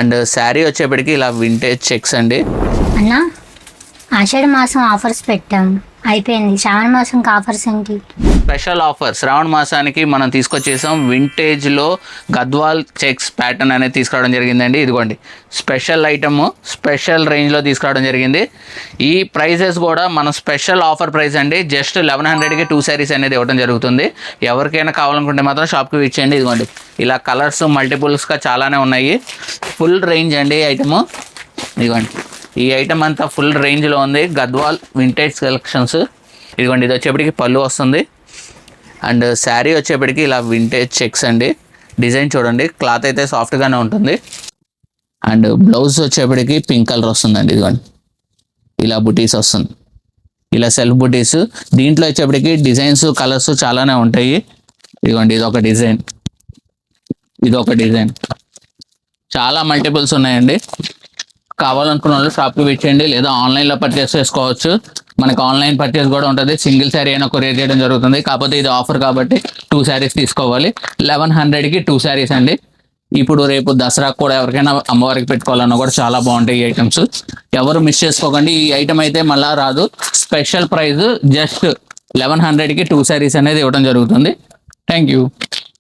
And sari వచ్చేప్పటికి ఇలా vintage checks అండి. అన్నా ఆషాఢ మాసం ఆఫర్స్ పెట్టాం, అయిపోయింది. శ్రావణ మాసంకి ఆఫర్స్ ఏంటి? స్పెషల్ ఆఫర్ శ్రావణ మాసానికి మనం తీసుకొచ్చేసాం. వింటేజ్లో గద్వాల్ చెక్స్ ప్యాటర్న్ అనేది తీసుకురావడం జరిగిందండి. ఇదిగోండి స్పెషల్ ఐటమ్, స్పెషల్ రేంజ్లో తీసుకురావడం జరిగింది. ఈ ప్రైజెస్ కూడా మన స్పెషల్ ఆఫర్ ప్రైస్ అండి. జస్ట్ 1100కి 2 శారీస్ అనేది ఇవ్వడం జరుగుతుంది. ఎవరికైనా కావాలనుకుంటే మాత్రం షాప్కి ఇచ్చేయండి. ఇదిగోండి ఇలా కలర్స్ మల్టిపుల్స్గా చాలానే ఉన్నాయి. ఫుల్ రేంజ్ అండి ఐటము. ఇదిగోండి ఈ ఐటమ్ అంతా ఫుల్ రేంజ్లో ఉంది. Gadwal vintage collections. ఇదిగోండి ఇది వచ్చేప్పటికి పళ్ళు వస్తుంది. అండ్ శారీ వచ్చేప్పటికి ఇలా వింటేజ్ చెక్స్ అండి. డిజైన్ చూడండి, క్లాత్ అయితే సాఫ్ట్గానే ఉంటుంది. అండ్ బ్లౌజ్ వచ్చేప్పటికి పింక్ కలర్ వస్తుందండి. ఇదిగోండి ఇలా బుటీస్ వస్తుంది, ఇలా సెల్ఫ్ బుటీస్. దీంట్లో వచ్చేప్పటికి డిజైన్స్ కలర్స్ చాలానే ఉంటాయి. ఇదిగోండి ఇదొక డిజైన్, ఇదొక డిజైన్, చాలా మల్టిపుల్స్ ఉన్నాయండి. కావాలనుకున్న వాళ్ళు షాప్కి విచ్చేయండి, లేదా ఆన్లైన్లో పర్చేస్ చేసుకోవచ్చు. మనకు ఆన్లైన్ పర్చేస్ కూడా ఉంటుంది. సింగిల్ శారీ అయినా కొరియర్ చేయడం జరుగుతుంది. కాకపోతే ఇది ఆఫర్ కాబట్టి 2 శారీస్ తీసుకోవాలి. 1100కి 2 శారీస్ అండి. ఇప్పుడు రేపు దసరాకు కూడా ఎవరికైనా అమ్మవారికి పెట్టుకోవాలన్నా కూడా చాలా బాగుంటాయి ఈ ఐటమ్స్. ఎవరు మిస్ చేసుకోకండి. ఈ ఐటమ్ అయితే మళ్ళీ రాదు. స్పెషల్ ప్రైస్ జస్ట్ 1100కి 2 శారీస్ అనేది ఇవ్వడం జరుగుతుంది. Thank you.